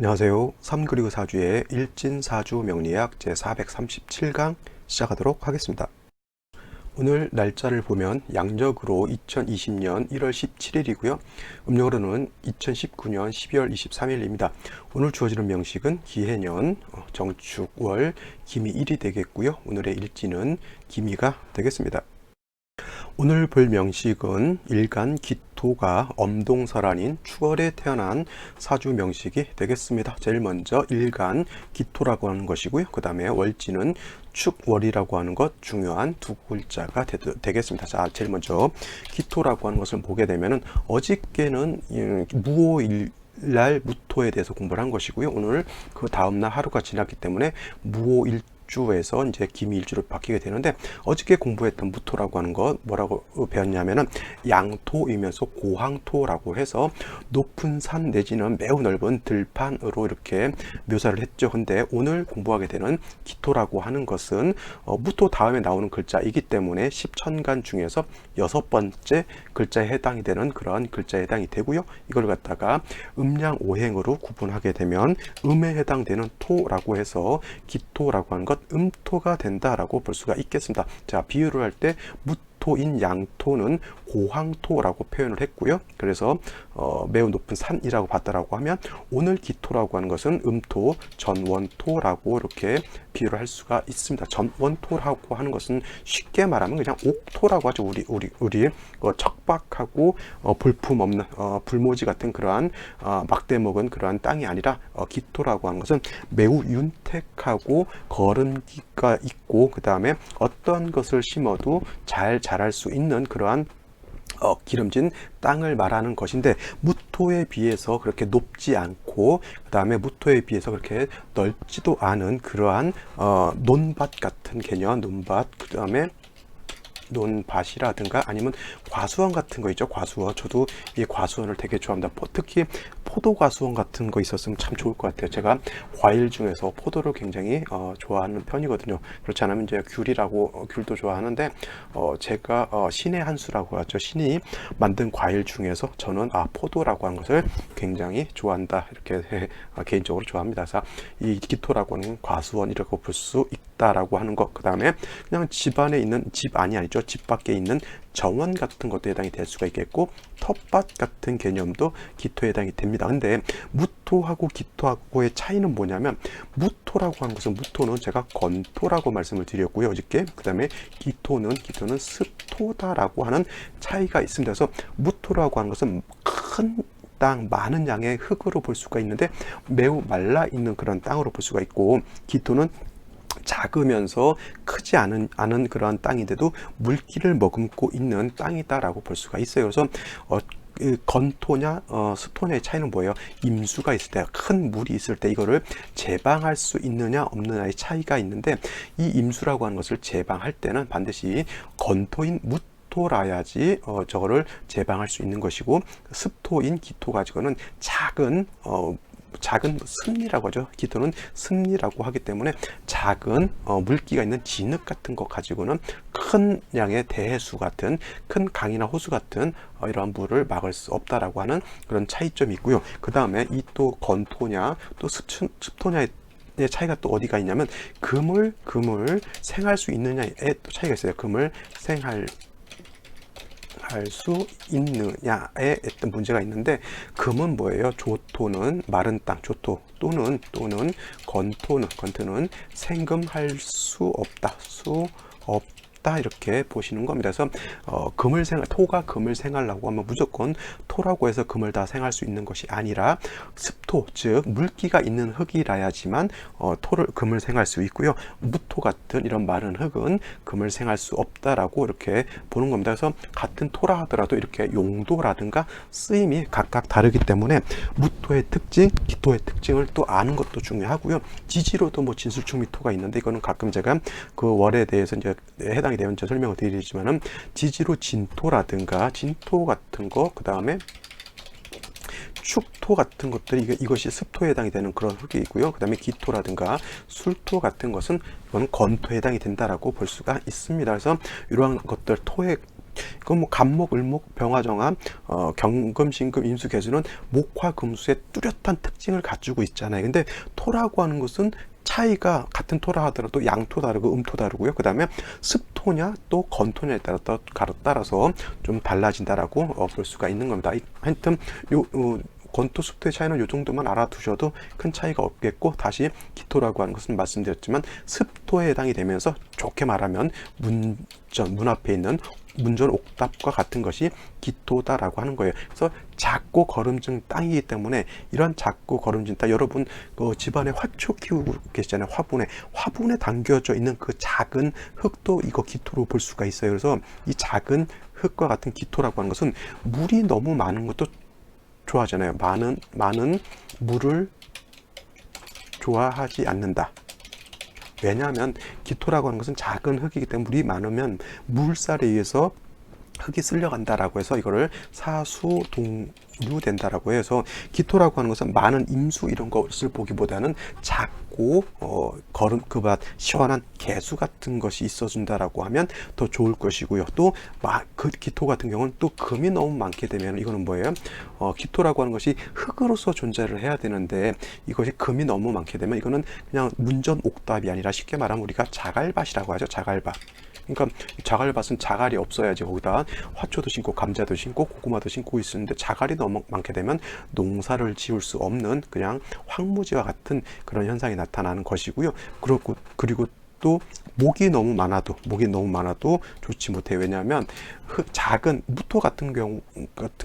안녕하세요. 3 그리고 4주의 일진사주 명리학 제437강 시작하도록 하겠습니다. 오늘 날짜를 보면 양력으로 2020년 1월 17일이고요. 음력으로는 2019년 12월 23일입니다. 오늘 주어지는 명식은 기해년, 정축월, 기미 1이 되겠고요. 오늘의 일지는 기미가 되겠습니다. 오늘 볼 명식은 일간 기토가 엄동설한인 축월에 태어난 사주 명식이 되겠습니다. 제일 먼저 일간 기토라고 하는 것이고요. 그 다음에 월지는 축월이라고 하는 것 중요한 두 글자가 되겠습니다. 자, 제일 먼저 기토라고 하는 것을 보게 되면은 어저께는 무오일 날 무토에 대해서 공부를 한 것이고요. 오늘 그 다음날 하루가 지났기 때문에 무오일 주에서 이제 기미일주로 바뀌게 되는데, 어저께 공부했던 무토라고 하는 것 뭐라고 배웠냐면은 양토이면서 고항토라고 해서 높은 산 내지는 매우 넓은 들판으로 이렇게 묘사를 했죠. 근데 오늘 공부하게 되는 기토라고 하는 것은 무토 다음에 나오는 글자이기 때문에 십천간 중에서 6번째 글자에 해당이 되는 그런 글자에 해당이 되고요. 이걸 갖다가 음양오행으로 구분하게 되면 음에 해당되는 토라고 해서 기토라고 하는 것 음토가 된다라고 볼 수가 있겠습니다. 자, 비유를 할 때 무토인 양토는 고항토라고 표현을 했고요. 그래서 매우 높은 산이라고 봤다라고 하면 오늘 기토라고 하는 것은 음토, 전원토라고 이렇게 비유를 할 수가 있습니다. 전원토라고 하는 것은 쉽게 말하면 그냥 옥토라고 하죠. 우리 척박하고 볼품 없는 불모지 같은 그러한 막대 먹은 그러한 땅이 아니라 기토라고 하는 것은 매우 윤택하고 거름기가 있고 그 다음에 어떤 것을 심어도 잘 자랄 수 있는 그러한 기름진 땅을 말하는 것인데, 무토에 비해서 그렇게 높지 않고 그 다음에 무토에 비해서 그렇게 넓지도 않은 그러한 논밭 같은 개념, 논밭, 그 다음에 논밭이라든가 아니면 과수원 같은 거 있죠. 과수원. 저도 이 과수원을 되게 좋아합니다. 특히 포도 과수원 같은 거 있었으면 참 좋을 것 같아요. 제가 과일 중에서 포도를 굉장히 좋아하는 편이거든요. 그렇지 않으면 이제 귤도 좋아하는데 제가 신의 한 수라고 하죠. 신이 만든 과일 중에서 저는 포도라고 하는 것을 굉장히 좋아한다. 이렇게 개인적으로 좋아합니다. 그래서 이 기토라고 하는 과수원이라고 볼 수 있다라고 하는 것. 그 다음에 그냥 집 안에 있는 집 아니죠. 집 밖에 있는 정원 같은 것도 해당이 될 수가 있겠고, 텃밭 같은 개념도 기토에 해당이 됩니다. 근데 무토하고 기토하고의 차이는 뭐냐면, 무토라고 하는 것은 무토는 제가 건토라고 말씀을 드렸고요, 어저께. 그 다음에 기토는 습토다라고 하는 차이가 있습니다. 그래서 무토라고 하는 것은 큰 땅, 많은 양의 흙으로 볼 수가 있는데 매우 말라 있는 그런 땅으로 볼 수가 있고, 기토는 작으면서 크지 않은 그러한 땅인데도 물기를 머금고 있는 땅이다라고 볼 수가 있어요. 그래서 건토냐 습토냐의 차이는 뭐예요? 임수가 있을 때, 큰 물이 있을 때 이거를 제방할 수 있느냐 없느냐의 차이가 있는데, 이 임수라고 하는 것을 제방할 때는 반드시 건토인 무토라야지 저거를 제방할 수 있는 것이고, 습토인 기토 가지고는 작은 습리라고 하죠. 기토는 습리라고 하기 때문에 작은 물기가 있는 진흙 같은 것 가지고는 큰 양의 대해수 같은, 큰 강이나 호수 같은 이러한 물을 막을 수 없다라고 하는 그런 차이점이 있고요. 그 다음에 이 또 건토냐 또 습토냐의 차이가 또 어디가 있냐면, 금을 생할 수 있느냐에 또 차이가 있어요. 금을 생할 수 있느냐에 어떤 문제가 있는데, 금은 뭐예요? 조토는 마른 땅, 조토 또는 건토는 생금할 수 없다, 이렇게 보시는 겁니다. 그래서 토가 금을 생하려고 하면 무조건 토라고 해서 금을 다 생할 수 있는 것이 아니라 습토, 즉 물기가 있는 흙이라야지만 금을 생할 수 있고요. 무토 같은 이런 마른 흙은 금을 생할 수 없다라고 이렇게 보는 겁니다. 그래서 같은 토라 하더라도 이렇게 용도라든가 쓰임이 각각 다르기 때문에 무토의 특징, 기토의 특징을 또 아는 것도 중요하고요. 지지로도 뭐 진술충미토가 있는데, 이거는 가끔 제가 그 월에 대해서 이제 해당이 되면 저 설명을 드리지만은, 지지로 진토라든가 진토 같은 거, 그 다음에 축토 같은 것들이 이것이 습토에 해당이 되는 그런 흙이 있고요. 그 다음에 기토라든가 술토 같은 것은 이건 건토에 해당이 된다라고 볼 수가 있습니다. 그래서 이러한 것들, 토의 그럼 뭐 간목, 을목, 병화정화, 경금, 신금, 임수, 개수는 목화, 금수의 뚜렷한 특징을 가지고 있잖아요. 근데 토라고 하는 것은 차이가 같은 토라 하더라도 양토 다르고 음토 다르고요. 그 다음에 습토냐 또 건토냐에 따라서 좀 달라진다라고 볼 수가 있는 겁니다. 하여튼 건토 습토의 차이는 이 정도만 알아두셔도 큰 차이가 없겠고, 다시 기토라고 하는 것은 말씀드렸지만 습토에 해당이 되면서 좋게 말하면 문 앞에 있는 문전 옥답과 같은 것이 기토다라고 하는 거예요. 그래서 작고 거름진 땅이기 때문에 이런 작고 거름진 땅, 여러분 그 집안에 화초 키우고 계시잖아요. 화분에 담겨져 있는 그 작은 흙도 이거 기토로 볼 수가 있어요. 그래서 이 작은 흙과 같은 기토라고 하는 것은 물이 너무 많은 것도 좋아하잖아요. 많은 물을 좋아하지 않는다. 왜냐하면 기토라고 하는 것은 작은 흙이기 때문에 물이 많으면 물살에 의해서 흙이 쓸려간다라고 해서 이거를 사수동류된다라고 해서, 기토라고 하는 것은 많은 임수 이런 것을 보기보다는 작고 그밭 시원한 개수 같은 것이 있어준다라고 하면 더 좋을 것이고요. 또 그 기토 같은 경우는 또 금이 너무 많게 되면 이거는 뭐예요? 기토라고 하는 것이 흙으로서 존재를 해야 되는데 이것이 금이 너무 많게 되면 이거는 그냥 문전옥답이 아니라 쉽게 말하면 우리가 자갈밭이라고 하죠. 자갈밭. 그러니까 자갈밭은 자갈이 없어야지 거기다 화초도 심고 감자도 심고 고구마도 심고 있었는데 자갈이 너무 많게 되면 농사를 지을 수 없는 그냥 황무지와 같은 그런 현상이 나타나는 것이고요. 그리고 또 목이 너무 많아도 좋지 못해요. 왜냐하면 작은 무토 같은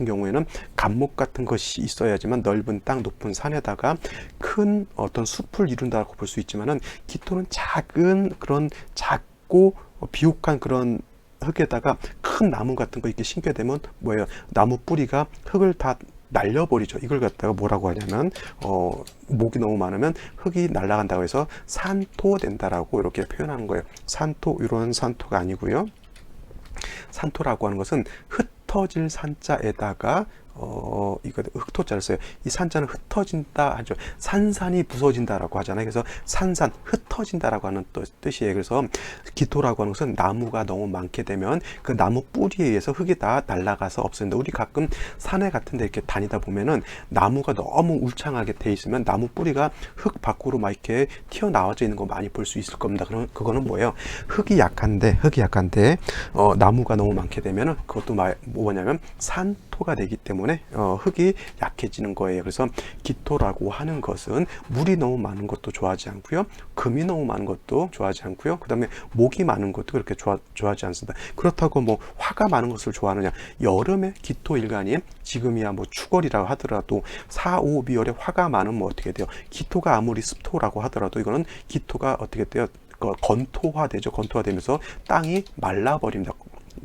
경우에는 간목 같은 것이 있어야지만 넓은 땅, 높은 산에다가 큰 어떤 숲을 이룬다고 볼 수 있지만은 기토는 작은 그런 작고 비옥한 그런 흙에다가 큰 나무 같은 거 이렇게 심게 되면 뭐예요? 나무 뿌리가 흙을 다 날려버리죠. 이걸 갖다가 뭐라고 하냐면 목이 너무 많으면 흙이 날아간다고 해서 산토 된다라고 이렇게 표현하는 거예요. 산토, 이런 산토가 아니고요. 산토라고 하는 것은 흩어질 산자에다가 이거 흩어자를 써요. 이 산자는 흩어진다 하죠. 산산이 부서진다라고 하잖아요. 그래서 산산 흩어진다라고 하는 뜻이에요. 그래서 기토라고 하는 것은 나무가 너무 많게 되면 그 나무 뿌리에 의해서 흙이 다 날아가서 없어진다. 우리 가끔 산에 같은 데 이렇게 다니다 보면은 나무가 너무 울창하게 돼 있으면 나무 뿌리가 흙 밖으로 막 이렇게 튀어나와져 있는 거 많이 볼 수 있을 겁니다. 그럼 그거는 뭐예요? 흙이 약한데 나무가 너무 많게 되면은 그것도 뭐냐면 산토가 되기 때문에 흙이 약해지는 거예요. 그래서 기토라고 하는 것은 물이 너무 많은 것도 좋아하지 않고요. 금이 너무 많은 것도 좋아하지 않고요. 그 다음에 목이 많은 것도 그렇게 좋아하지 않습니다. 그렇다고 뭐 화가 많은 것을 좋아하느냐? 여름에 기토일간이 지금이야 뭐 추걸이라고 하더라도 4, 5, 비월에 화가 많으면 뭐 어떻게 돼요? 기토가 아무리 습토라고 하더라도 이거는 기토가 어떻게 돼요? 건토화되죠. 건토화되면서 땅이 말라버립니다.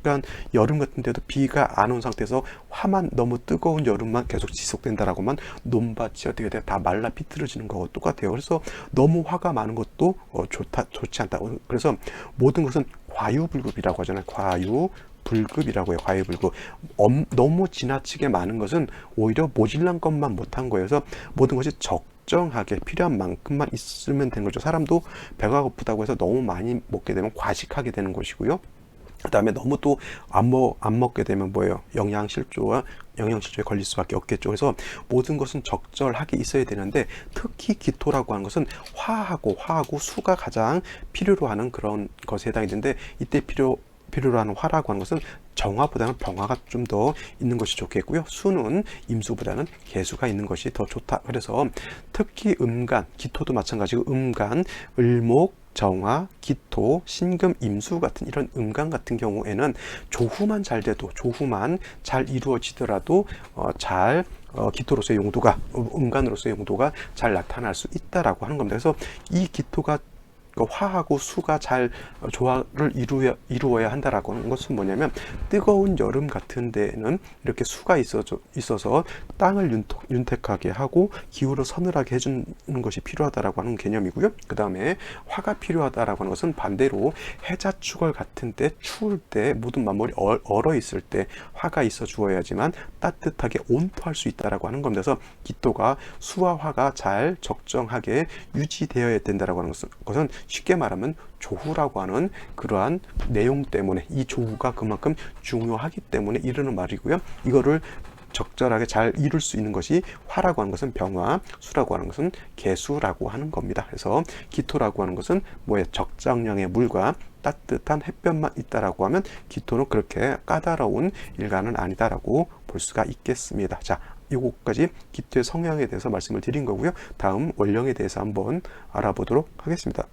그러니까 여름 같은 데도 비가 안 온 상태에서 화만, 너무 뜨거운 여름만 계속 지속된다라고만 논밭이 어떻게 돼요? 다 말라 비틀어지는 거하고 똑같아요. 그래서 너무 화가 많은 것도 좋지 않다. 그래서 모든 것은 과유불급이라고 하잖아요. 과유불급이라고 해요. 과유불급. 너무 지나치게 많은 것은 오히려 모질란 것만 못한 거예요. 그래서 모든 것이 적정하게 필요한 만큼만 있으면 되는 거죠. 사람도 배가 고프다고 해서 너무 많이 먹게 되면 과식하게 되는 것이고요. 그 다음에 너무 또 안 먹게 되면 뭐예요? 영양실조에 걸릴 수밖에 없겠죠. 그래서 모든 것은 적절하게 있어야 되는데 특히 기토라고 하는 것은 화하고 수가 가장 필요로 하는 그런 것에 해당이 되는데, 이때 필요로 하는 화라고 하는 것은 정화보다는 병화가 좀 더 있는 것이 좋겠고요. 수는 임수보다는 개수가 있는 것이 더 좋다. 그래서 특히 음간, 기토도 마찬가지고 음간, 을목, 정화, 기토, 신금, 임수 같은 이런 음간 같은 경우에는 조후만 잘 이루어지더라도 기토로서의 용도가, 음간으로서의 용도가 잘 나타날 수 있다라고 하는 겁니다. 그래서 이 기토가 화하고 수가 잘 조화를 이루어야 한다라고 하는 것은 뭐냐면, 뜨거운 여름 같은 데는 이렇게 수가 있어서 땅을 윤택하게 하고 기후를 서늘하게 해주는 것이 필요하다라고 하는 개념이고요. 그 다음에 화가 필요하다라고 하는 것은 반대로 해자축월 같은 때, 추울 때, 모든 만물이 얼어 있을 때 화가 있어 주어야지만 따뜻하게 온토할 수 있다라고 하는 겁니다. 그래서 기토가 수와 화가 잘 적정하게 유지되어야 된다라고 하는 것은 쉽게 말하면 조후라고 하는 그러한 내용 때문에, 이 조후가 그만큼 중요하기 때문에 이르는 말이고요. 이거를 적절하게 잘 이룰 수 있는 것이 화라고 하는 것은 병화, 수라고 하는 것은 개수라고 하는 겁니다. 그래서 기토라고 하는 것은 뭐예요? 적정량의 물과 따뜻한 햇볕만 있다라고 하면 기토는 그렇게 까다로운 일간은 아니다라고 볼 수가 있겠습니다. 자, 요거까지 기토의 성향에 대해서 말씀을 드린 거고요. 다음 원령에 대해서 한번 알아보도록 하겠습니다.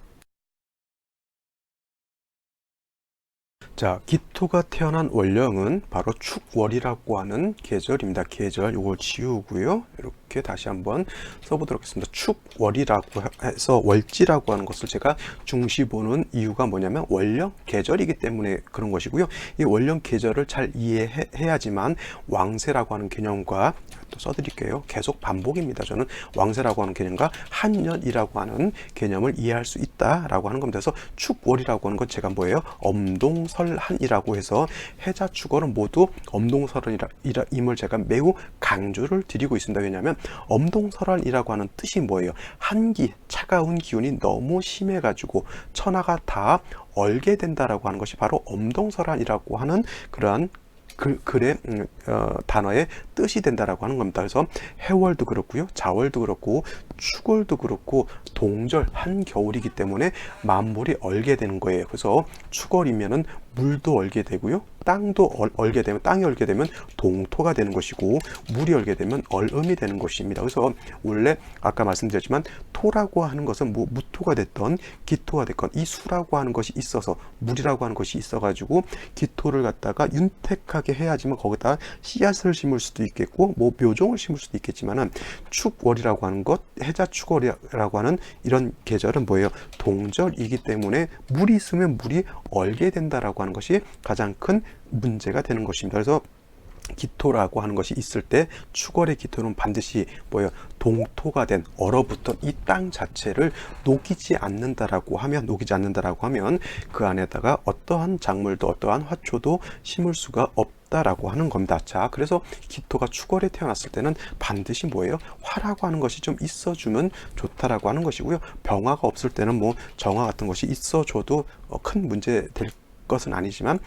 자, 기토가 태어난 월령은 바로 축월이라고 하는 계절입니다. 계절 요걸 지우고요. 이렇게 다시 한번 써보도록 하겠습니다. 축월이라고 해서 월지라고 하는 것을 제가 중시 보는 이유가 뭐냐면 월령 계절이기 때문에 그런 것이고요. 이 월령 계절을 잘 이해해야지만 왕세라고 하는 개념과 또 써드릴게요. 계속 반복입니다. 저는 왕세라고 하는 개념과 한년이라고 하는 개념을 이해할 수 있다라고 하는 겁니다. 그래서 축월이라고 하는 건 제가 뭐예요? 엄동설한이라고 해서 해자 축월은 모두 엄동설한임을 제가 매우 강조를 드리고 있습니다. 왜냐하면 엄동설한이라고 하는 뜻이 뭐예요? 한기, 차가운 기운이 너무 심해가지고 천하가 다 얼게 된다라고 하는 것이 바로 엄동설한이라고 하는 그러한 글의 단어의 뜻이 된다라고 하는 겁니다. 그래서 해월도 그렇고요, 자월도 그렇고, 축월도 그렇고, 동절 한겨울이기 때문에 만물이 얼게 되는 거예요. 그래서 축월이면은 물도 얼게 되고요, 땅도 얼게 되면, 땅이 얼게 되면 동토가 되는 것이고, 물이 얼게 되면 얼음이 되는 것입니다. 그래서 원래 아까 말씀드렸지만 토라고 하는 것은 뭐 무토가 됐던 기토가 됐건 이 수라고 하는 것이 있어서, 물이라고 하는 것이 있어가지고 기토를 갖다가 윤택하게 해야지만 거기다 씨앗을 심을 수도 있겠고 뭐 묘종을 심을 수도 있겠지만은 축월이라고 하는 것, 해자 축월이라고 하는 이런 계절은 뭐예요? 동절이기 때문에 물이 있으면 물이 얼게 된다라고 하는 것이 가장 큰 문제가 되는 것입니다. 그래서 기토라고 하는 것이 있을 때 축월의 기토는 반드시 뭐예요? 동토가 된 얼어붙은 이 땅 자체를 녹이지 않는다라고 하면 그 안에다가 어떠한 작물도 어떠한 화초도 심을 수가 없다라고 하는 겁니다. 자, 그래서 기토가 축월에 태어났을 때는 반드시 뭐예요? 화라고 하는 것이 좀 있어주면 좋다라고 하는 것이고요. 병화가 없을 때는 뭐 정화 같은 것이 있어줘도 큰 문제 될 것은 아니지만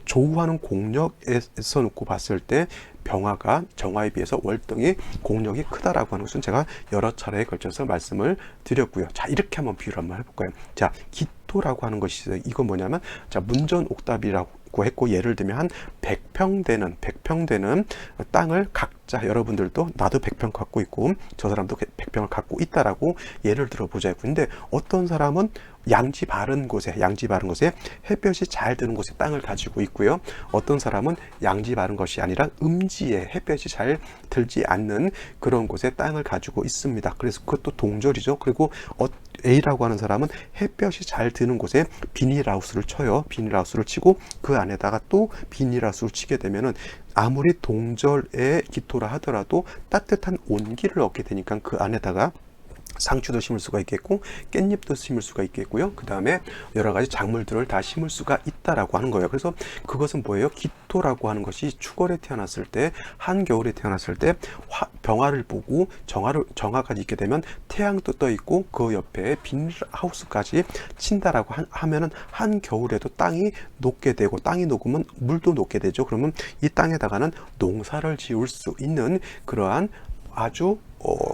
조우하는 공력에서 놓고 봤을 때 병화가 정화에 비해서 월등히 공력이 크다라고 하는 것은 제가 여러 차례에 걸쳐서 말씀을 드렸고요. 자, 이렇게 한번 비유를 한번 해볼까요? 자, 기토라고 하는 것이 있어요. 이건 뭐냐면, 자, 문전옥답이라고 했고, 예를 들면 한 100평 되는 땅을 각자, 여러분들도 나도 100평 갖고 있고 저 사람도 100평을 갖고 있다라고 예를 들어 보자고요. 근데 어떤 사람은 양지 바른 곳에 햇볕이 잘 드는 곳에 땅을 가지고 있고요. 어떤 사람은 양지 바른 것이 아니라 음지에 햇볕이 잘 들지 않는 그런 곳에 땅을 가지고 있습니다. 그래서 그것도 동절이죠. 그리고 A라고 하는 사람은 햇볕이 잘 드는 곳에 비닐하우스를 쳐요. 비닐하우스를 치고 그 안에다가 또 비닐하우스를 치게 되면은 아무리 동절의 기토라 하더라도 따뜻한 온기를 얻게 되니까 그 안에다가 상추도 심을 수가 있겠고 깻잎도 심을 수가 있겠고요. 그 다음에 여러 가지 작물들을 다 심을 수가 있다라고 하는 거예요. 그래서 그것은 뭐예요? 기토라고 하는 것이 축월에 태어났을 때, 한겨울에 태어났을 때 병화를 보고 정화까지 있게 되면 태양도 떠 있고 그 옆에 비닐하우스까지 친다라고 하면은 한겨울에도 땅이 녹게 되고, 땅이 녹으면 물도 녹게 되죠. 그러면 이 땅에다가는 농사를 지을 수 있는 그러한 아주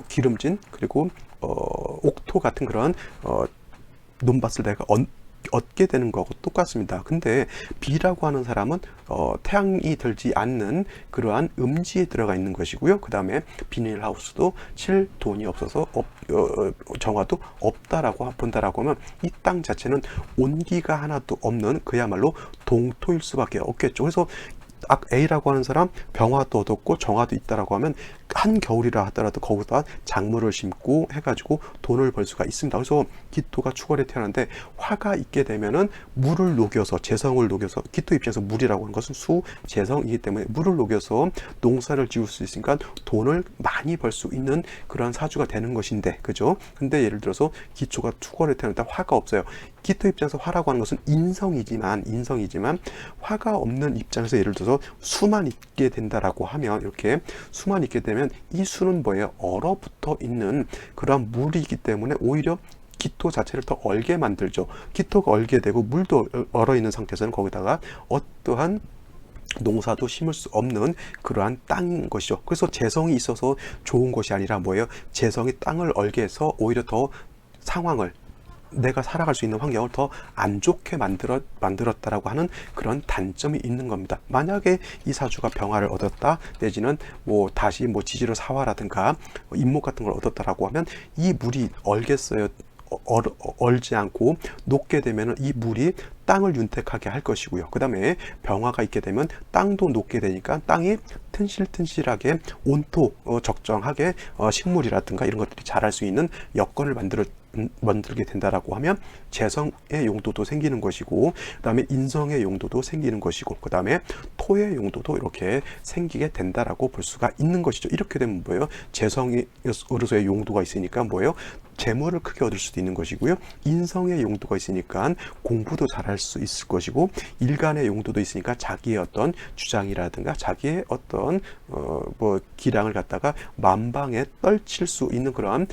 기름진, 그리고 옥토 같은 그런 논밭을 내가 얻게 되는 거하고 똑같습니다. 근데 B라고 하는 사람은 태양이 들지 않는 그러한 음지에 들어가 있는 것이고요. 그 다음에 비닐하우스도 칠 돈이 없어서 정화도 없다라고 본다라고 하면 이 땅 자체는 온기가 하나도 없는 그야말로 동토일 수밖에 없겠죠. 그래서 A라고 하는 사람 병화도 얻었고 정화도 있다라고 하면 한겨울이라 하더라도 거기다 작물을 심고 해가지고 돈을 벌 수가 있습니다. 그래서 기토가 축월에 태어났는데 화가 있게 되면은 물을 녹여서, 재성을 녹여서, 기토 입장에서 물이라고 하는 것은 수, 재성이기 때문에 물을 녹여서 농사를 지을 수 있으니까 돈을 많이 벌 수 있는 그런 사주가 되는 것인데, 그죠? 근데 예를 들어서 기토가 축월에 태어났다 화가 없어요. 기토 입장에서 화라고 하는 것은 인성이지만 화가 없는 입장에서 예를 들어서 수만 있게 된다라고 하면, 이렇게 수만 있게 되면 이 수는 뭐예요? 얼어붙어 있는 그러한 물이기 때문에 오히려 기토 자체를 더 얼게 만들죠. 기토가 얼게 되고 물도 얼어 있는 상태에서는 거기다가 어떠한 농사도 심을 수 없는 그러한 땅인 것이죠. 그래서 재성이 있어서 좋은 것이 아니라 뭐예요? 재성이 땅을 얼게 해서 오히려 더 상황을, 내가 살아갈 수 있는 환경을 더 안 좋게 만들었다라고 하는 그런 단점이 있는 겁니다. 만약에 이 사주가 병화를 얻었다, 내지는 뭐 다시 뭐 지지를 사화라든가 임목 같은 걸 얻었다라고 하면 이 물이 얼겠어요. 얼지 않고 녹게 되면 이 물이 땅을 윤택하게 할 것이고요. 그 다음에 병화가 있게 되면 땅도 녹게 되니까 땅이 튼실튼실하게 온토 적정하게 식물이라든가 이런 것들이 자랄 수 있는 여건을 만들게 된다라고 하면 재성의 용도도 생기는 것이고, 그 다음에 인성의 용도도 생기는 것이고, 그 다음에 토의 용도도 이렇게 생기게 된다라고 볼 수가 있는 것이죠. 이렇게 되면 뭐예요? 재성으로서의 용도가 있으니까 뭐예요? 재물을 크게 얻을 수도 있는 것이고요. 인성의 용도가 있으니까 공부도 잘할 수 있을 것이고, 일간의 용도도 있으니까 자기의 어떤 주장이라든가 자기의 어떤 기량을 갖다가 만방에 떨칠 수 있는 그런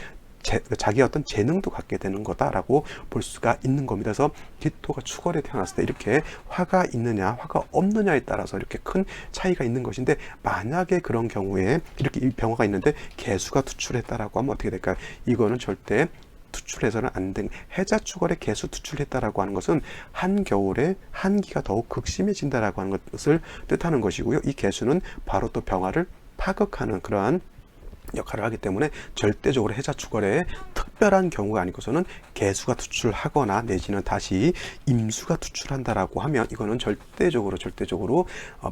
자기의 어떤 재능도 갖게 되는 거다라고 볼 수가 있는 겁니다. 그래서 기토가 축월에 태어났을 때 이렇게 화가 있느냐 화가 없느냐에 따라서 이렇게 큰 차이가 있는 것인데, 만약에 그런 경우에 이렇게 이 병화가 있는데 개수가 투출했다라고 하면 어떻게 될까요? 이거는 절대 투출해서는 안 된, 해자 축월에 개수 투출했다라고 하는 것은 한겨울에 한기가 더욱 극심해진다라고 하는 것을 뜻하는 것이고요. 이 개수는 바로 또 병화를 파극하는 그러한 역할을 하기 때문에 절대적으로 해자 축월에 특별한 경우가 아니고서는 개수가 투출하거나 내지는 다시 임수가 투출한다라고 하면 이거는 절대적으로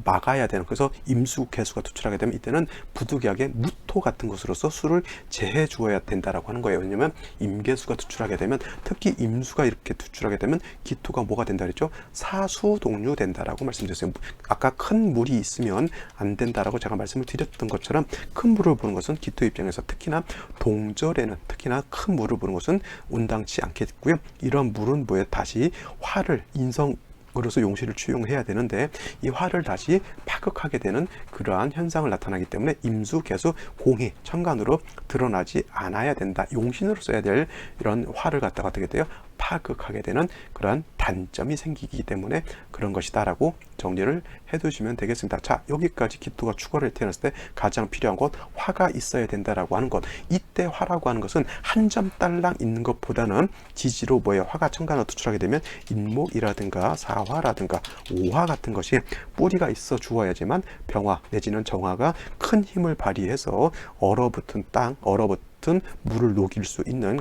막아야 되는, 그래서 임수 개수가 투출하게 되면 이때는 부득이하게 무토 같은 것으로서 수를 제해 주어야 된다라고 하는 거예요. 왜냐면 임계수가 투출하게 되면, 특히 임수가 이렇게 투출하게 되면 기토가 뭐가 된다 그랬죠? 사수동류 된다라고 말씀드렸어요. 아까 큰 물이 있으면 안 된다라고 제가 말씀을 드렸던 것처럼 큰 물을 보는 것은 기토 입장에서 특히나 동절에는 특히나 큰 물을 보는 것은 온당치 않겠고요. 이런 물은 뭐에 다시 화를 인성으로서 용신을 추용해야 되는데 이 화를 다시 파극하게 되는 그러한 현상을 나타나기 때문에 임수, 개수, 공이 천간으로 드러나지 않아야 된다. 용신으로 써야 될 이런 화를 갖다가 어떻게 돼요? 파극하게 되는 그러한 단점이 생기기 때문에 그런 것이다 라고 정리를 해두시면 되겠습니다. 자, 여기까지 기토가 축월을 태어났을 때 가장 필요한 것, 화가 있어야 된다라고 하는 것. 이때 화라고 하는 것은 한 점 딸랑 있는 것보다는 지지로 뭐예요? 화가 천간으로 투출하게 되면 인목이라든가 사화라든가 오화 같은 것이 뿌리가 있어 주어야지만 병화 내지는 정화가 큰 힘을 발휘해서 얼어붙은 땅, 얼어붙은 물을 녹일 수 있는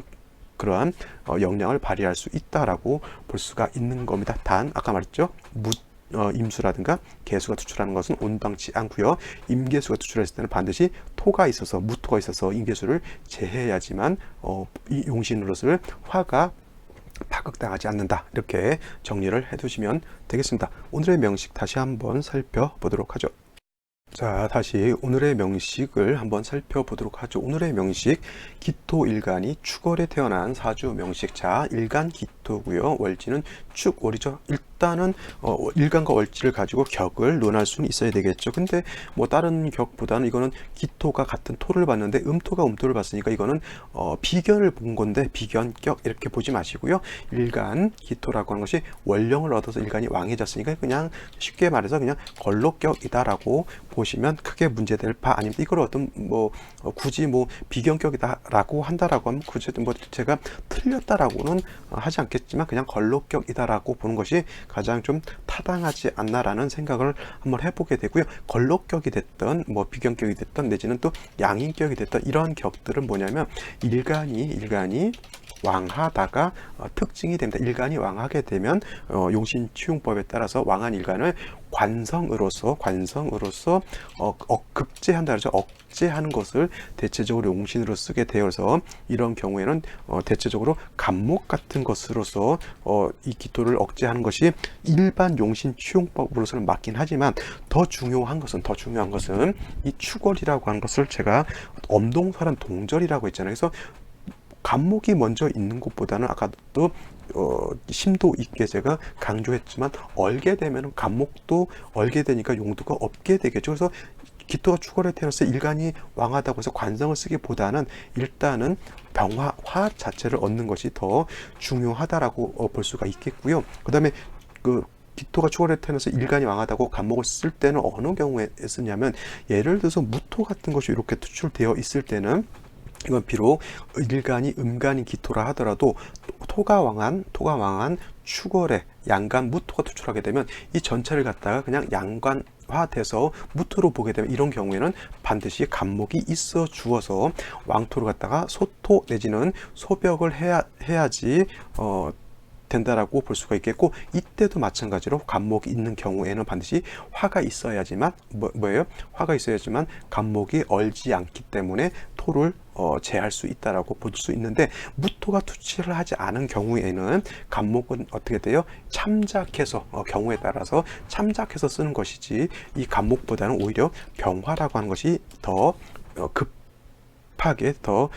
그러한 역량을 발휘할 수 있다라고 볼 수가 있는 겁니다. 단 아까 말했죠, 임수라든가 개수가 투출하는 것은 온당치 않고요. 임계수가 투출했을 때는 반드시 토가 있어서, 무토가 있어서 임계수를 제해야지만 이 용신으로서의 화가 파극당하지 않는다. 이렇게 정리를 해두시면 되겠습니다. 오늘의 명식 다시 한번 살펴보도록 하죠. 자, 다시 오늘의 명식을 한번 살펴보도록 하죠. 오늘의 명식, 기토 일간이 축월에 태어난 사주 명식. 자, 일간 기토고요. 월지는 축월이죠. 일단은 일간과 월지를 가지고 격을 논할 수는 있어야 되겠죠. 근데 뭐 다른 격보다는 이거는 기토가 같은 토를 봤는데 음토가 음토를 봤으니까 이거는 비견을 본 건데 비견격 이렇게 보지 마시고요. 일간 기토라고 하는 것이 원령을 얻어서 일간이 왕해졌으니까 그냥 쉽게 말해서 그냥 걸록격이다라고 보시면 크게 문제될 바 아닙니다. 이걸 어떤 굳이 비견격이다라고 한다라고 하면 굳이 제가 틀렸다라고는 하지 않겠지만 그냥 걸록격이다라고 보는 것이 가장 좀 타당하지 않나라는 생각을 한번 해보게 되고요. 걸록격이 됐던 비견격이 됐던 내지는 또 양인격이 됐던 이런 격들은 뭐냐면 일간이 왕하다가 특징이 됩니다. 일간이 왕하게 되면 용신치용법에 따라서 왕한 일간을 관성으로서 극제한다 그러죠. 억제하는 것을 대체적으로 용신으로 쓰게 되어서 이런 경우에는 대체적으로 간목 같은 것으로서 이 기토를 억제하는 것이 일반 용신 치용법으로서는 맞긴 하지만 더 중요한 것은 이 축월이라고 하는 것을 제가 엄동설한 동절이라고 했잖아요. 그래서 간목이 먼저 있는 것보다는 아까도 심도 있게 제가 강조했지만 얼게 되면 간목도 얼게 되니까 용도가 없게 되겠죠. 그래서 기토가 축월에 태어나서 일간이 왕하다고 해서 관성을 쓰기보다는 일단은 병화, 화 자체를 얻는 것이 더 중요하다라고 볼 수가 있겠고요. 그 다음에 그 기토가 축월에 태어나서 일간이 왕하다고 간목을 쓸 때는 어느 경우에 쓰냐면, 예를 들어서 무토 같은 것이 이렇게 투출되어 있을 때는 이건 비록 일간이 음간인 기토라 하더라도 토가 왕한 축월에 양간 무토가 투출하게 되면 이 전체를 갖다가 그냥 양관화돼서 무토로 보게 되면, 이런 경우에는 반드시 간목이 있어 주어서 왕토를 갖다가 소토 내지는 소벽을 해야지 된다라고 볼 수가 있겠고, 이때도 마찬가지로 간목이 있는 경우에는 반드시 화가 있어야지만 뭐예요? 화가 있어야지만 간목이 얼지 않기 때문에 토를 제할 수 있다라고 볼 수 있는데, 무토가 투치를 하지 않은 경우에는 간목은 어떻게 돼요? 참작해서 경우에 따라서 참작해서 쓰는 것이지, 이 간목보다는 오히려 병화라고 하는 것이 더 급하게 더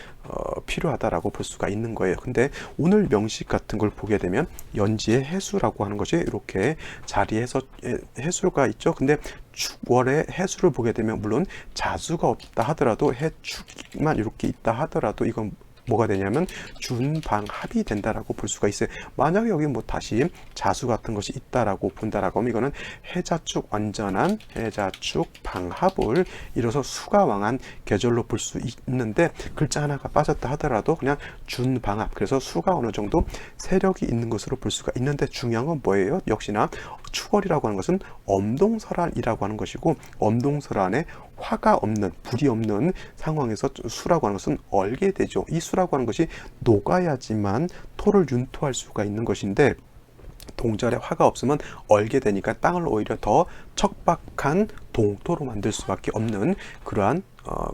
필요하다라고 볼 수가 있는 거예요. 근데 오늘 명식 같은 걸 보게 되면 연지의 해수라고 하는 것이 이렇게 자리에서 해수가 있죠. 근데 축월의 해수를 보게 되면, 물론 자수가 없다 하더라도 해축만 이렇게 있다 하더라도 이건 뭐가 되냐면 준방합이 된다라고 볼 수가 있어요. 만약에 여기 뭐 다시 자수 같은 것이 있다라고 본다라고 하면, 이거는 해자축 완전한 해자축 방합을 이뤄서 수가 왕한 계절로 볼 수 있는데, 글자 하나가 빠졌다 하더라도 그냥 준방합, 그래서 수가 어느 정도 세력이 있는 것으로 볼 수가 있는데, 중요한 건 뭐예요? 역시나 축월이라고 하는 것은 엄동설한이라고 하는 것이고, 엄동설한에 화가 없는, 불이 없는 상황에서 수라고 하는 것은 얼게 되죠. 이 수라고 하는 것이 녹아야지만 토를 윤토할 수가 있는 것인데, 동절에 화가 없으면 얼게 되니까 땅을 오히려 더 척박한 동토로 만들 수밖에 없는 그러한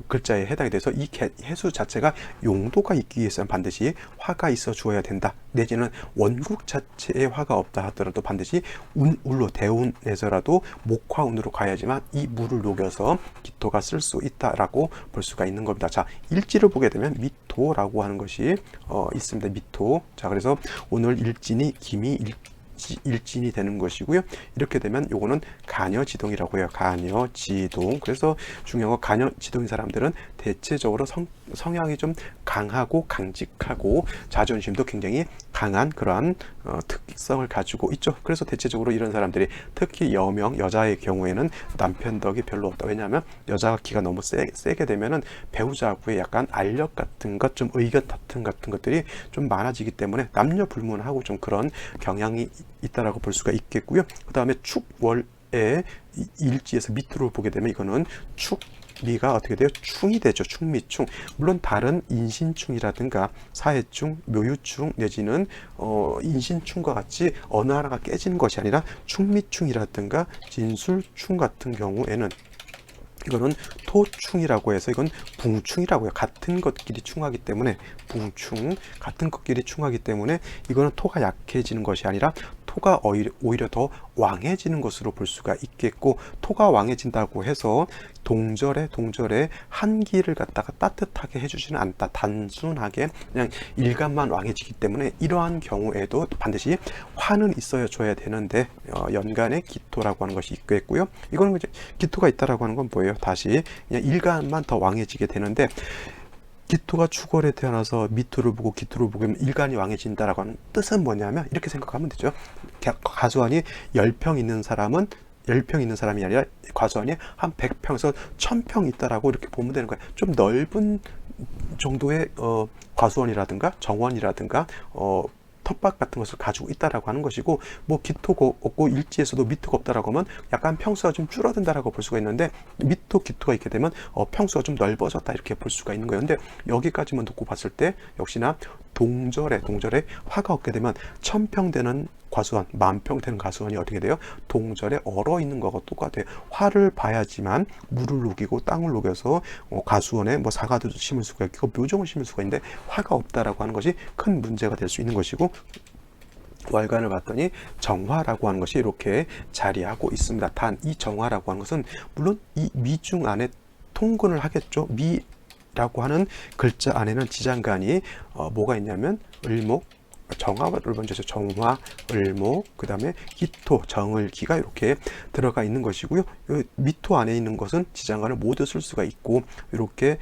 글자에 해당이 돼서, 이 해수 자체가 용도가 있기 위해서는 반드시 화가 있어 주어야 된다. 내지는 원국 자체에 화가 없다 하더라도 반드시 울로 대운에서라도 목화운으로 가야지만 이 물을 녹여서 기토가 쓸 수 있다라고 볼 수가 있는 겁니다. 자, 일지를 보게 되면 미토라고 하는 것이 있습니다. 미토. 자, 그래서 오늘 일진이 김이 일진이 되는 것이고요. 이렇게 되면 요거는 간여지동이라고 해요. 간여지동. 그래서 중요한 건, 간여지동인 사람들은 대체적으로 성향이 좀 강하고 강직하고 자존심도 굉장히 강한 그러한 특성을 가지고 있죠. 그래서 대체적으로 이런 사람들이, 특히 여자의 경우에는 남편 덕이 별로 없다. 왜냐하면 여자가 기가 너무 세게 되면은 배우자하고의 약간 알력 같은 것, 좀 의견 다툼 같은 것들이 좀 많아지기 때문에 남녀 불문하고 좀 그런 경향이 있다라고 볼 수가 있겠고요. 그 다음에 축월의 일지에서 밑으로 보게 되면, 이거는 미가 어떻게 돼요? 충이 되죠. 충미충. 물론 다른 인신충이라든가 사해충, 묘유충 내지는 인신충과 같이 어느 하나가 깨지는 것이 아니라, 충미충이라든가 진술충 같은 경우에는 이거는 토충이라고 해서, 이건 붕충이라고 해요. 같은 것끼리 충하기 때문에, 붕충 같은 것끼리 충하기 때문에 이거는 토가 약해지는 것이 아니라 토가 오히려 더 왕해지는 것으로 볼 수가 있겠고, 토가 왕해진다고 해서 동절에 한기를 갖다가 따뜻하게 해주지는 않다. 단순하게 그냥 일간만 왕해지기 때문에, 이러한 경우에도 반드시 화는 있어야 줘야 되는데, 연간에 기토라고 하는 것이 있겠고요. 이거는 이제 기토가 있다라고 하는 건 뭐예요? 다시 그냥 일간만 더 왕해지게 되는데, 기토가 축월에 태어나서 미토를 보고 기토를 보면 일간이 왕해진다라고 하는 뜻은 뭐냐면, 이렇게 생각하면 되죠. 과수원이 10평 있는 사람은 10평 있는 사람이 아니라, 과수원이 한 100평에서 1000평 있다라고 이렇게 보면 되는 거예요. 좀 넓은 정도의 과수원이라든가 정원이라든가 텃밭 같은 것을 가지고 있다라고 하는 것이고, 뭐 기토가 없고 일지에서도 미토가 없다라고 하면 약간 평수가 좀 줄어든다라고 볼 수가 있는데, 기토가 있게 되면 평수가 좀 넓어졌다 이렇게 볼 수가 있는 거예요. 근데 여기까지만 놓고 봤을 때 역시나 동절에 화가 없게 되면 1000평 되는 과수원, 10,000평 되는 과수원이 어떻게 돼요? 동절에 얼어 있는 거가 똑같아요. 화를 봐야지만 물을 녹이고 땅을 녹여서 과수원에 뭐 사과도 심을 수가 있고 묘종을 심을 수가 있는데, 화가 없다라고 하는 것이 큰 문제가 될 수 있는 것이고, 월간을 봤더니 정화라고 하는 것이 이렇게 자리하고 있습니다. 단 이 정화라고 하는 것은 물론 이 미중 안에 통근을 하겠죠. 미라고 하는 글자 안에는 지장간이 뭐가 있냐면 을목, 정화를 먼저 정화, 을목, 그 다음에 기토, 정을기가 이렇게 들어가 있는 것이고요. 미토 안에 있는 것은 지장간을 모두 쓸 수가 있고, 이렇게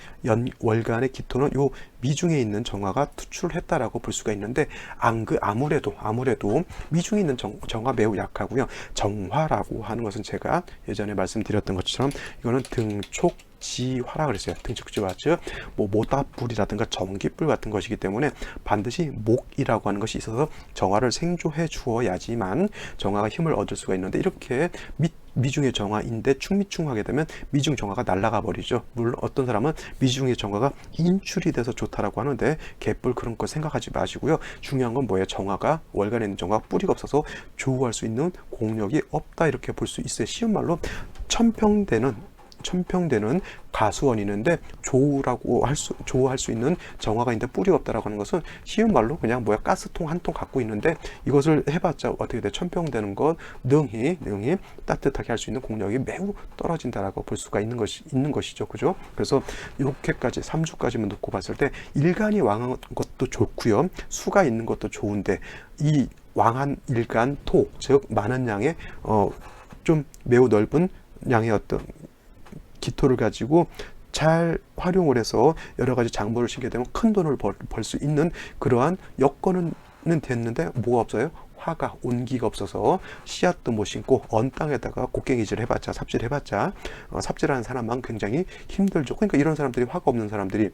월간의 기토는 요 미중에 있는 정화가 투출했다라고 볼 수가 있는데, 아무래도 미중에 있는 정화 매우 약하고요. 정화라고 하는 것은 제가 예전에 말씀드렸던 것처럼 이거는 등촉지화라 그랬어요. 등촉지화, 즉 모닥불이라든가 전기불 같은 것이기 때문에 반드시 목이라고 하는 것이 있어서 정화를 생조해 주어야지만 정화가 힘을 얻을 수가 있는데, 이렇게 미중의 정화인데 충미충하게 되면 미중 정화가 날아가 버리죠. 물론 어떤 사람은 미중의 정화가 인출이 돼서 좋다라고 하는데, 개뿔 그런 거 생각하지 마시고요. 중요한 건 뭐예요? 정화가, 월간에 있는 정화가 뿌리가 없어서 조우할 수 있는 공력이 없다, 이렇게 볼 수 있어요. 쉬운 말로 천평대는 가수원이 있는데 조우할 수 있는 정화가 있는데 뿌리가 없다라고 하는 것은 쉬운 말로 그냥 가스통 한 통 갖고 있는데, 이것을 해봤자 어떻게 돼? 천평되는 것, 능히 따뜻하게 할 수 있는 공력이 매우 떨어진다라고 볼 수가 있는 것이죠. 그죠? 그래서 이렇게까지 3주까지만 놓고 봤을 때 일간이 왕한 것도 좋고요, 수가 있는 것도 좋은데, 이 왕한 일간 토, 즉 많은 양의 좀 매우 넓은 양의 어떤 기토를 가지고 잘 활용을 해서 여러 가지 장부를 신게 되면 큰 돈을 벌 수 있는 그러한 여건은 됐는데, 뭐가 없어요? 화가, 온기가 없어서 씨앗도 못 심고 언 땅에다가 곡괭이질 해봤자, 삽질 해봤자 삽질하는 사람만 굉장히 힘들죠. 그러니까 이런 사람들이, 화가 없는 사람들이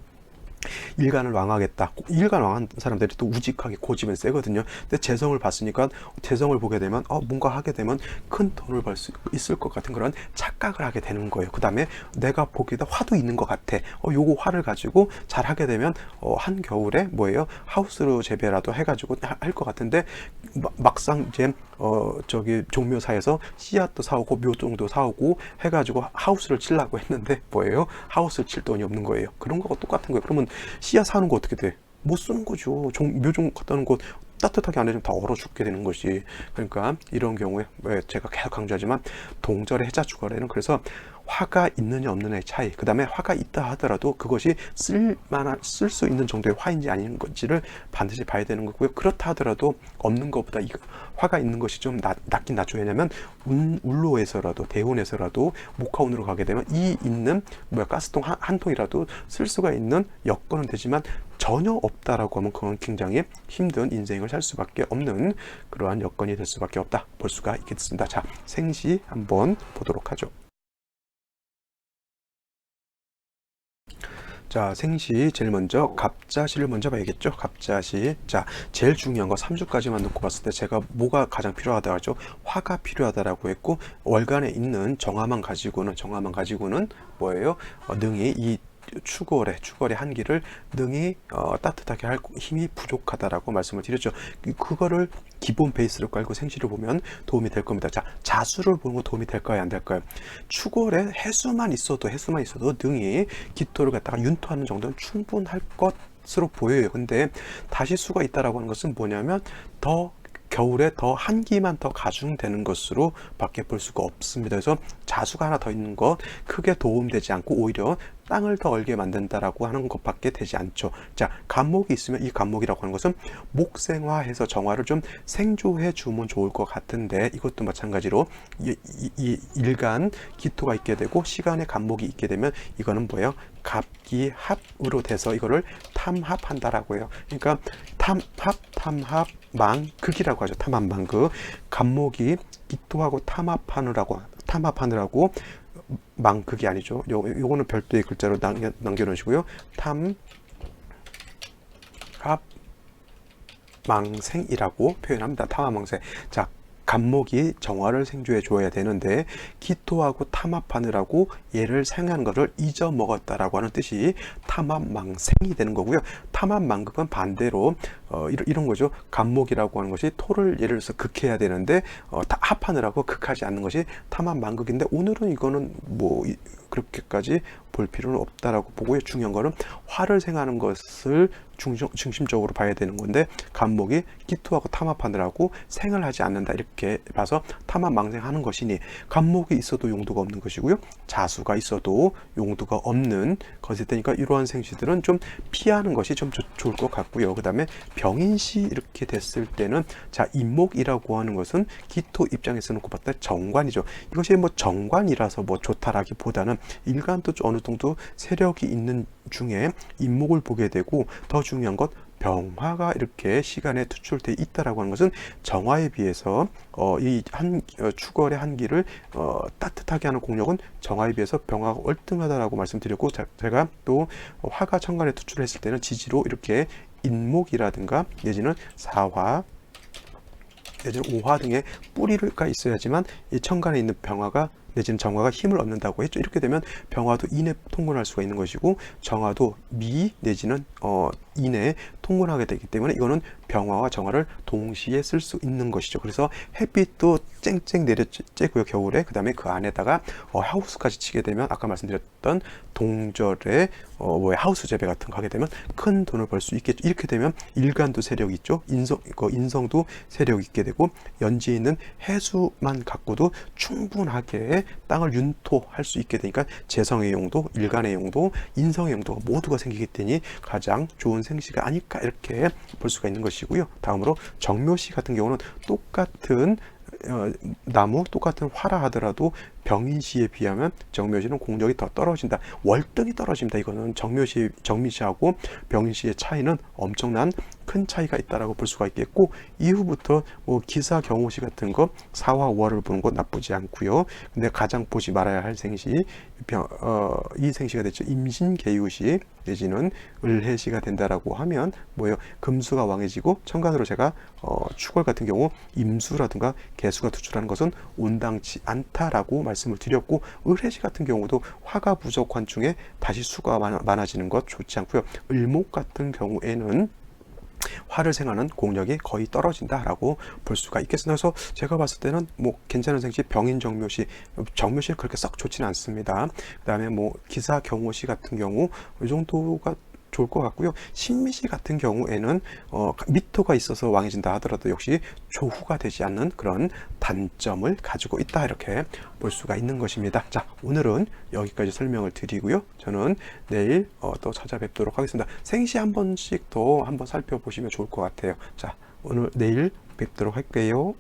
일간을 왕하겠다. 일간 왕한 사람들이 또 우직하게 고집은 세거든요. 근데 재성을 봤으니까, 재성을 보게 되면 뭔가 하게 되면 큰 돈을 벌 수 있을 것 같은 그런 착각을 하게 되는 거예요. 그 다음에 내가 보기에도 화도 있는 것 같아. 요거 화를 가지고 잘 하게 되면 한겨울에 하우스로 재배라도 해가지고 할 것 같은데, 막상 이제 종묘사에서 씨앗도 사오고 묘종도 사오고 해가지고 하우스를 치려고 했는데 하우스를 칠 돈이 없는 거예요. 그런 거가 똑같은 거예요. 그러면 씨앗 사는 거 어떻게 돼? 못 쓰는 거죠. 묘종 갖다 놓은 거 따뜻하게 안 해주면 다 얼어 죽게 되는 것이. 그러니까 이런 경우에 제가 계속 강조하지만, 동절의 해자축월에는 그래서 화가 있느냐 없느냐의 차이, 그 다음에 화가 있다 하더라도 그것이 쓸 수 있는 정도의 화인지 아닌 건지를 반드시 봐야 되는 거고요. 그렇다 하더라도 없는 것보다 화가 있는 것이 좀 낫긴 낫죠. 왜냐면 울로에서라도, 대운에서라도 목화운으로 가게 되면 이 있는 가스통 한 통이라도 쓸 수가 있는 여건은 되지만, 전혀 없다라고 하면 그건 굉장히 힘든 인생을 살 수밖에 없는 그러한 여건이 될 수밖에 없다, 볼 수가 있겠습니다. 자, 생시 한번 보도록 하죠. 자, 생시 제일 먼저 갑자시를 먼저 봐야겠죠. 갑자시. 자, 제일 중요한 거 3주까지만 놓고 봤을 때 제가 뭐가 가장 필요하다 하죠? 화가 필요하다라고 했고, 월간에 있는 정화만 가지고는 뭐예요? 능히 이 추월의 한기를 능히 따뜻하게 할 힘이 부족하다라고 말씀을 드렸죠. 그거를 기본 베이스로 깔고 생시를 보면 도움이 될 겁니다. 자, 자수를 보는 거 도움이 될까요, 안 될까요? 추월에 해수만 있어도 능히 기토를 갖다가 윤토하는 정도는 충분할 것으로 보여요. 근데 다시 수가 있다라고 하는 것은 뭐냐면, 겨울에 더 한기만 더 가중되는 것으로 밖에 볼 수가 없습니다. 그래서 자수가 하나 더 있는 것 크게 도움되지 않고 오히려 땅을 더 얼게 만든다라고 하는 것밖에 되지 않죠. 자, 간목이 있으면 이 간목이라고 하는 것은 목생화해서 정화를 좀 생조해 주면 좋을 것 같은데, 이것도 마찬가지로 이 일간 기토가 있게 되고 시간에 간목이 있게 되면 이거는 뭐예요? 갑기합으로 돼서 이거를 탐합한다라고 해요. 그러니까 탐합 망극이라고 하죠. 탐합망극. 간목이 기토하고 탐합하느라고 망극이 아니죠. 요거는 별도의 글자로 남겨놓으시고요. 탐합망생이라고 표현합니다. 탐합망생. 자, 간목이 정화를 생조해 줘야 되는데 기토하고 탐합하느라고 얘를 사용하는 것을 잊어먹었다라고 하는 뜻이 탐합망생이 되는 거고요. 탐합망극은 반대로 이런 거죠. 간목이라고 하는 것이 토를 예를 들어서 극해야 되는데 합하느라고 극하지 않는 것이 탐합망극인데, 오늘은 이거는 그렇게까지 볼 필요는 없다라고 보고요. 중요한 거는 화를 생하는 것을 중심적으로 봐야 되는 건데, 간목이 기토하고 탐합하느라고 생을 하지 않는다, 이렇게 봐서 탐합망생하는 것이니, 간목이 있어도 용도가 없는 것이고요, 자수가 있어도 용도가 없는 것일 테니까 이러한 생시들은 좀 피하는 것이 좀 좋을 것 같고요. 그 다음에 병인시 이렇게 됐을 때는 자, 임목이라고 하는 것은 기토 입장에서는 그 봤을 때 정관이죠. 이것이 뭐 정관이라서 뭐 좋다라기보다는 일간도 어느 정도 세력이 있는 중에 임목을 보게 되고, 더 중요한 것 병화가 이렇게 시간에 투출돼 있다라고 하는 것은 정화에 비해서 이 축월의 한기를 따뜻하게 하는 공력은 정화에 비해서 병화가 월등하다라고 말씀드렸고, 제가 또 화가 천간에 투출했을 때는 지지로 이렇게 인목이라든가 내지는 사화 내지는 오화 등의 뿌리가 있어야지만 이 천간에 있는 병화가 내지는 정화가 힘을 얻는다고 했죠. 이렇게 되면 병화도 인에 통근할 수가 있는 것이고, 정화도 미 내지는 인에 통근하게 되기 때문에 이거는 병화와 정화를 동시에 쓸 수 있는 것이죠. 그래서 햇빛도 쨍쨍 내려쬐고요, 겨울에. 그 다음에 그 안에다가 하우스까지 치게 되면 아까 말씀드렸던 동절에 하우스 재배 같은 거 하게 되면 큰 돈을 벌 수 있겠죠. 이렇게 되면 일간도 세력이 있죠. 인성도 세력이 있게 되고, 연지에 있는 해수만 갖고도 충분하게 땅을 윤토할 수 있게 되니까 재성의 용도, 일간의 용도, 인성의 용도가 모두가 생기기 때문에 가장 좋은 생시가 아닐까 이렇게 볼 수가 있는 것이고요. 다음으로 정묘시 같은 경우는 똑같은 나무, 똑같은 화라 하더라도 병인시에 비하면 정묘시는 공력이 더 떨어진다. 월등히 떨어집니다. 이거는 정미시하고 병인시의 차이는 엄청난 큰 차이가 있다라고 볼 수가 있겠고, 이후부터 뭐 기사 경호시 같은 거 4화 5화를 보는 거 나쁘지 않고요. 근데 가장 보지 말아야 할 생시 이 생시가 됐죠. 임신계유시 내지는 을해시가 된다라고 하면 뭐예요? 금수가 왕해지고 천간으로 제가 축월 같은 경우 임수라든가 개수가 투출하는 것은 온당치 않다라고 말씀을 드렸고, 을해시 같은 경우도 화가 부족한 중에 다시 수가 많아지는 것 좋지 않고요. 을목 같은 경우에는 화를 생하는 공력이 거의 떨어진다라고 볼 수가 있겠습니다. 그래서 제가 봤을 때는 뭐 괜찮은 생시 병인 정묘시는 그렇게 썩 좋지는 않습니다. 그다음에 뭐 기사 경호시 같은 경우 이 정도가 좋을 것 같고요. 신미시 같은 경우에는 미토가 있어서 왕해진다 하더라도 역시 조후가 되지 않는 그런 단점을 가지고 있다, 이렇게 볼 수가 있는 것입니다. 자, 오늘은 여기까지 설명을 드리고요. 저는 내일 또 찾아뵙도록 하겠습니다. 생시 한 번씩 더 한번 살펴보시면 좋을 것 같아요. 자, 내일 뵙도록 할게요.